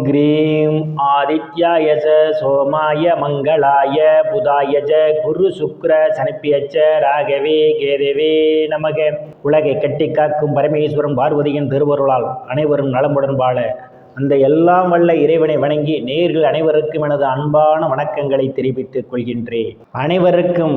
Cream ஆதித்யாய சோமாய மங்களாய புதாய குரு சுக்ர சனிப்பியச்ச ராகவே கேதவே நமக. உலகை கட்டி காக்கும் பரமேஸ்வரன் பார்வதியின் திருவருளால் அனைவரும் நலமுடன் வாழ அந்த எல்லாம் வல்ல இறைவனை வணங்கி நேயர்கள் அனைவருக்கும் எனது அன்பான வணக்கங்களை தெரிவித்துக் கொள்கின்றேன். அனைவருக்கும்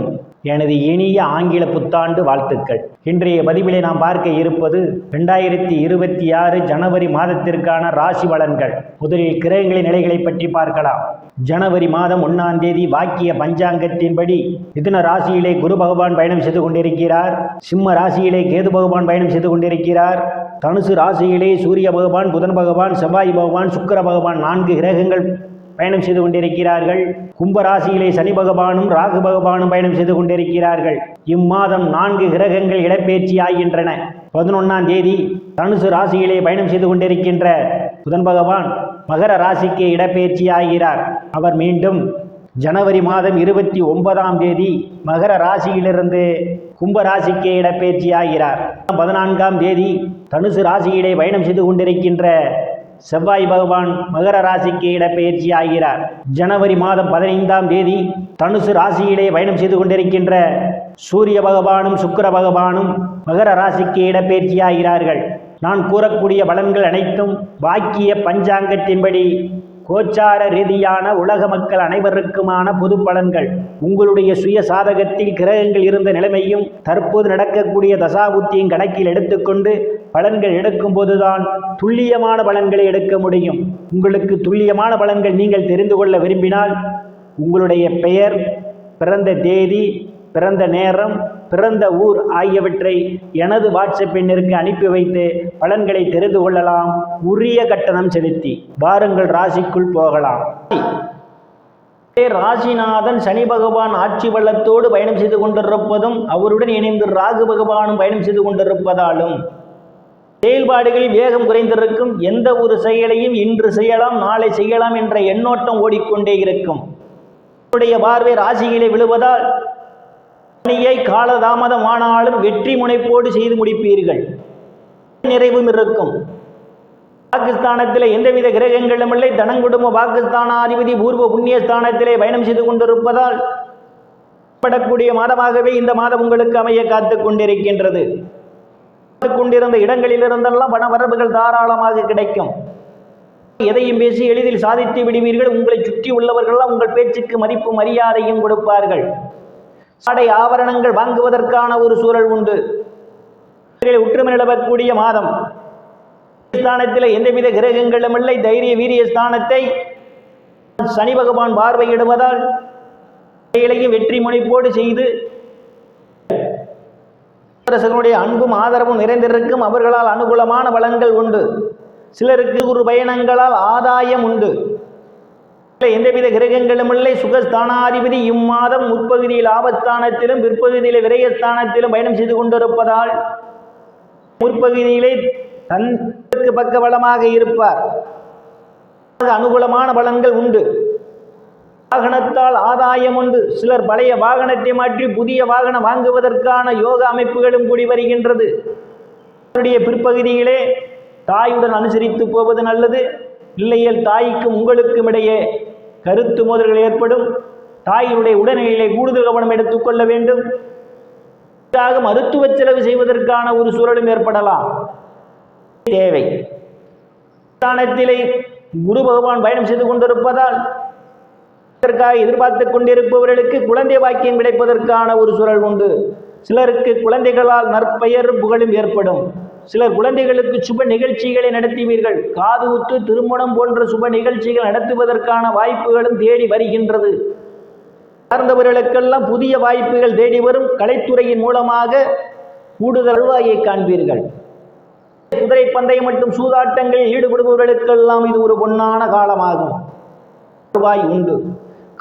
எனது இனிய ஆங்கில புத்தாண்டு வாழ்த்துக்கள். இன்றைய பதிவிலே நாம் பார்க்க இருப்பது 2026 ஜனவரி மாதத்திற்கான ராசி பலன்கள். முதலில் கிரகங்களின் நிலைகளை பற்றி பார்க்கலாம். ஜனவரி மாதம் 1ஆம் தேதி வாக்கிய பஞ்சாங்கத்தின்படி மிதுன ராசியிலே குரு பகவான் பயணம் செய்து கொண்டிருக்கிறார். சிம்ம ராசியிலே கேது பகவான் பயணம் செய்து கொண்டிருக்கிறார். தனுசு ராசியிலே சூரிய பகவான், புதன் பகவான், செவ்வாய் பகவான், சுக்கிர பகவான் 4 கிரகங்கள் பயணம் செய்து கொண்டிருக்கிறார்கள். கும்ப ராசியிலே சனி பகவானும் ராகு பகவானும் பயணம் செய்து கொண்டிருக்கிறார்கள். இம்மாதம் 4 கிரகங்கள் இடப்பெயர்ச்சி ஆகின்றன. 11ஆம் தேதி தனுசு ராசியிலே பயணம் செய்து கொண்டிருக்கின்ற புதன் பகவான் மகர ராசிக்கு இடப்பெயர்ச்சி ஆகிறார். அவர் மீண்டும் ஜனவரி மாதம் 29ஆம் தேதி மகர ராசியிலிருந்து கும்ப ராசிக்கு இடப்பெயர்ச்சி ஆகிறார். 14ஆம் தேதி தனுசு ராசியிலே பயணம் செய்து கொண்டிருக்கின்ற செவ்வாய் பகவான் மகர ராசிக்கு இடப்பெயர்ச்சி ஆகிறார். ஜனவரி மாதம் 15ஆம் தேதி தனுசு ராசியிலே பயணம் செய்து கொண்டிருக்கின்ற சூரிய பகவானும் சுக்கிர பகவானும் மகர ராசிக்கு இடப்பெயர்ச்சி ஆகிறார்கள். நான் கூறக்கூடிய பலன்கள் அனைத்தும் வாக்கிய பஞ்சாங்கத்தின்படி கோச்சார ரீதியான உலக மக்கள் அனைவருக்குமான பொது பலன்கள். உங்களுடைய சுய சாதகத்தில் கிரகங்கள் இருந்த நிலைமையும் தற்போது நடக்கக்கூடிய தசாபுத்தியும் கணக்கில் எடுத்துக்கொண்டு பலன்கள் எடுக்கும் போதுதான் துல்லியமான பலன்களை எடுக்க முடியும். உங்களுக்கு துல்லியமான பலன்கள் நீங்கள் தெரிந்து கொள்ள விரும்பினால் உங்களுடைய பெயர், பிறந்த தேதி, பிறந்த நேரம், பிறந்த ஊர் ஆகியவற்றை எனது வாட்ஸ்அப் எண்ணிற்கு அனுப்பி வைத்து பலன்களை தெரிந்து கொள்ளலாம், உரிய கட்டணம் செலுத்தி. வாருங்கள் ராசிக்குள் போகலாம். ராசிநாதன் சனி பகவான் ஆட்சி வல்லத்தோடு பயணம் செய்து கொண்டிருப்பதும் அவருடன் இணைந்து ராகு பகவானும் பயணம் செய்து கொண்டிருப்பதாலும் செயல்பாடுகளில் வேகம் குறைந்திருக்கும். எந்த ஒரு செயலையும் இன்று செய்யலாம், நாளை செய்யலாம் என்ற எண்ணோட்டம் ஓடிக்கொண்டே இருக்கும். பார்வை ராசியிலே விழுவதால் பணியை காலதாமதம் ஆனாலும் வெற்றி முனைப்போடு செய்து முடிப்பீர்கள். நிறைவும் இருக்கும். பாகிஸ்தானத்திலே எந்தவித கிரகங்களும் இல்லை. தனங்குடும்ப பாகிஸ்தானாதிபதி பூர்வ புண்ணிய ஸ்தானத்திலே பயணம் செய்து கொண்டிருப்பதால் படக்கூடிய மாதமாகவே இந்த மாதம் உங்களுக்கு அமைய காத்து கொண்டிருக்கின்றது. கொண்டிருந்த இடங்களிலிருந்தெல்லாம் பண வரவுகள் தாராளமாக கிடைக்கும். எதையும் பேசி எளிதில் சாதித்து விடுவீர்கள். உங்களை சுற்றி உள்ளவர்கள்லாம் உங்கள் பேச்சுக்கு மதிப்பு மரியாதையும் கொடுப்பார்கள். ஆடை ஆபரணங்கள் வாங்குவதற்கான ஒரு சூழல் உண்டு. உற்றுமை நிலவக்கூடிய மாதம். ஸ்தானத்தில் எந்தவித கிரகங்களும் இல்லை. தைரிய வீரிய ஸ்தானத்தை சனி பகவான் பார்வையிடுவதால் செயலையும் வெற்றி முனைப்போடு செய்து அரசனுடைய அன்பும் ஆதரவும் நிறைந்திருக்கும். அவர்களால் அனுகூலமான பலன்கள் உண்டு. சிலருக்கு ஒரு பயணங்களால் ஆதாயம் உண்டு. எந்தவித கிரகங்களும் இல்லை. சுகஸ்தானாதிபதி இம்மாதம் முற்பகுதியில் ஆபஸ்தானத்திலும் பிற்பகுதியிலே விரயஸ்தானத்திலும் பயணம் செய்து கொண்டிருப்பதால் முற்பகுதியிலே தனக்கு பக்க பலமாக இருப்பார். அனுகூலமான பலன்கள் உண்டு. வாகனத்தால் ஆதாயம் உண்டு. சிலர் பழைய வாகனத்தை மாற்றி புதிய வாகனம் வாங்குவதற்கான யோக அமைப்புகளும் கூடி வருகின்றது. பிற்பகுதியிலே தாயுடன் அனுசரித்து போவது நல்லது. இல்லையேல் தாய்க்கும் உங்களுக்கும் இடையே கருத்து மோதல்கள் ஏற்படும். தாயினுடைய உடல்நிலையிலே கூடுதல் கவனம் எடுத்துக்கொள்ள வேண்டும். மருத்துவ செலவு செய்வதற்கான ஒரு சூழலும் ஏற்படலாம். தேவை. ஸ்தானத்திலே குரு பகவான் பயணம் செய்து கொண்டிருப்பதால் எதிர்பார்த்து கொண்டிருப்பவர்களுக்கு குழந்தை பாக்கியம் கிடைப்பதற்கான ஒரு சூழல் உண்டு. சிலருக்கு குழந்தைகளால் நற்பெயர் புகழும் ஏற்படும். சிலர் குழந்தைகளுக்கு சுப நிகழ்ச்சிகளை நடத்துவீர்கள். காது ஊத்து, திருமணம் போன்ற சுப நிகழ்ச்சிகள் நடத்துவதற்கான வாய்ப்புகளும் தேடி வருகின்றது. சார்ந்தவர்களுக்கெல்லாம் புதிய வாய்ப்புகள் தேடி வரும். கலைத்துறையின் மூலமாக கூடுதல் வருவாயை காண்பீர்கள். குதிரை பந்தயம் மற்றும் சூதாட்டங்களில் ஈடுபடுபவர்களுக்கெல்லாம் இது ஒரு பொன்னான காலமாகும். வருவாய் உண்டு.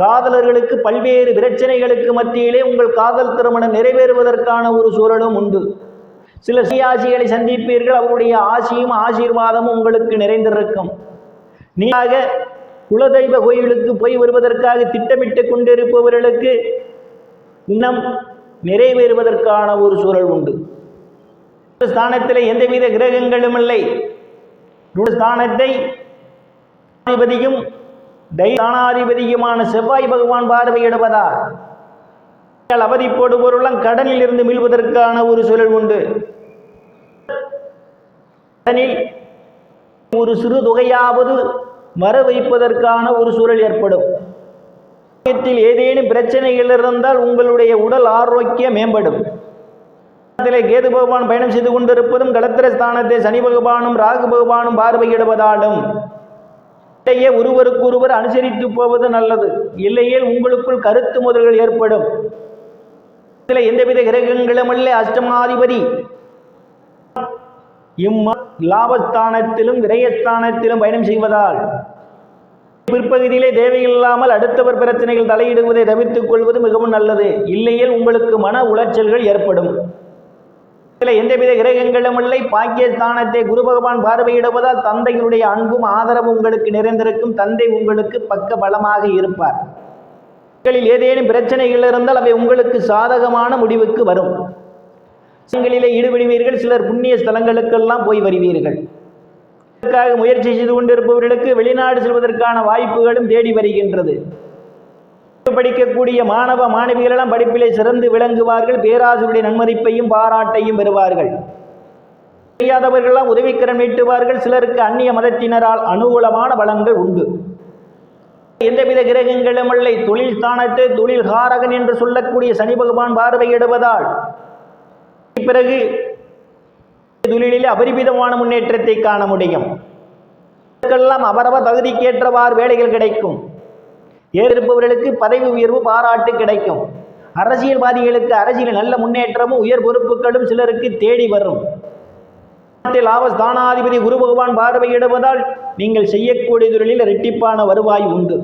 காதலர்களுக்கு பல்வேறு பிரச்சனைகளுக்கு மத்தியிலே உங்கள் காதல் திருமணம் நிறைவேறுவதற்கான ஒரு சூழலும் உண்டு. சில சியாசிகளை சந்திப்பீர்கள். அவருடைய ஆசியும் ஆசீர்வாதமும் உங்களுக்கு நிறைந்திருக்கும். நீங்க குலதெய்வ கோயிலுக்கு போய் வருவதற்காக திட்டமிட்டு கொண்டிருப்பவர்களுக்கு இன்னும் நிறைவேறுவதற்கான ஒரு சூழல் உண்டு. ஸ்தானத்தில் எந்தவித கிரகங்களும் இல்லை. ஸ்தானத்தை அதிபதியும் தானாதிபதியுமான செவ்வாய் பகவான் பார்வையிடுவதால் அவதிப்படுபவர்களும் கடனில் இருந்து மீள்வதற்கான ஒரு சூழல் உண்டு. கடனில் ஒரு சிறு தொகையாவது வர வைப்பதற்கான ஒரு சூழல் ஏற்படும். ஏதேனும் பிரச்சனைகள் இருந்தால் உங்களுடைய உடல் ஆரோக்கியம் மேம்படும். கேது பகவான் பயணம் செய்து கொண்டிருப்பதும் களத்திர ஸ்தானத்தை சனி பகவானும் ராகு பகவானும் பார்வையிடுவதாலும் ஒருவருக்கு ஒருவர் அனுசரித்து போவது நல்லது. இல்லையேல் உங்களுக்குள் கருத்து முதல்கள் ஏற்படும். எந்தவித கிரகங்களும் அல்ல. அஷ்டமாதிபதி லாபஸ்தானத்திலும் விரயஸ்தானத்திலும் பயணம் செய்வதால் பிற்பகுதியிலே தேவையில்லாமல் அடுத்தவர் பிரச்சனைகள் தலையிடுவதை தவிர்த்துக் கொள்வது மிகவும் நல்லது. இல்லையேல் உங்களுக்கு மன உளைச்சல்கள் ஏற்படும். எந்தவித கிரகங்களும் இல்லை. பாக்கியஸ்தானத்தை குரு பகவான் பார்வையிடுவதால் தந்தையினுடைய அன்பும் ஆதரவும் உங்களுக்கு நிறைந்திருக்கும். தந்தை உங்களுக்கு பக்க பலமாக இருப்பார். ஏதேனும் பிரச்சனைகள் இருந்தால் அவை உங்களுக்கு சாதகமான முடிவுக்கு வரும். ஈடுபடுவீர்கள். சிலர் புண்ணிய ஸ்தலங்களுக்கெல்லாம் போய் வருவீர்கள். இதற்காக முயற்சி செய்து கொண்டிருப்பவர்களுக்கு வெளிநாடு செல்வதற்கான வாய்ப்புகளும் தேடி வருகின்றது. படிக்கக்கூடிய மாணவ மாணவிகளெல்லாம் படிப்பிலே சிறந்து விளங்குவார்கள். பேராசிரியருடைய நன்மதிப்பையும் பாராட்டையும் பெறுவார்கள். தெரியாதவர்களெல்லாம் உதவிக்கரம் நீட்டுவார்கள். சிலருக்கு அந்நிய மதத்தினரால் அனுகூலமான பலன்கள் உண்டு. எந்தவித கிரகங்களும் இல்லை. தொழில் ஸ்தானத்தை தொழில் காரகன் என்று சொல்லக்கூடிய சனி பகவான் பார்வையிடுவதால் பிறகு தொழிலில் அபரிமிதமான முன்னேற்றத்தை காண முடியும். அவரவர் தகுதிக்கேற்றவாறு வேலைகள் கிடைக்கும். ஏறிருப்பவர்களுக்கு பதவி உயர்வு பாராட்டு கிடைக்கும். அரசியல்வாதிகளுக்கு அரசியல் நல்ல முன்னேற்றமும் உயர் பொறுப்புகளும் சிலருக்கு தேடி வரும். லாபஸ்தானாதிபதி குரு பகவான் பார்வையிடுவதால் நீங்கள் செய்யக்கூடிய தொழிலில் இரட்டிப்பான வருவாய் உண்டு.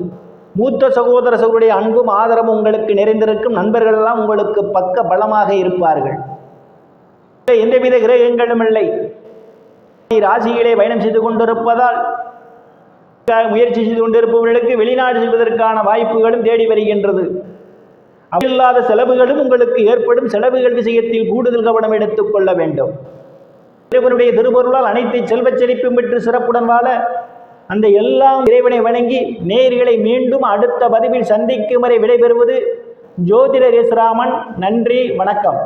மூத்த சகோதர சகோதரிய அன்பும் ஆதரவும் உங்களுக்கு நிறைந்திருக்கும். நண்பர்கள் எல்லாம் உங்களுக்கு பக்க பலமாக இருப்பார்கள். எந்தவித கிரகங்களும் இல்லை. ராசியிலே பயணம் செய்து கொண்டிருப்பதால் முயற்சி செய்து கொண்டிருப்பவர்களுக்கு வெளிநாடு செல்வதற்கான வாய்ப்புகளும் தேடி வருகின்றது. இல்லாத செலவுகளும் உங்களுக்கு ஏற்படும். செலவுகள் விஷயத்தில் கூடுதல் கவனம் எடுத்துக் கொள்ள வேண்டும். இறைவனுடைய திருப்பொருளால் அனைத்து செல்வச் செழிப்பும் பெற்று சிறப்புடன் வாழ அந்த எல்லாம் இறைவனை வணங்கி நேயர்களை மீண்டும் அடுத்த பதிவில் சந்திக்கும் வரை விடைபெறுவது ஜோதிடர் எஸ் ராமன். நன்றி, வணக்கம்.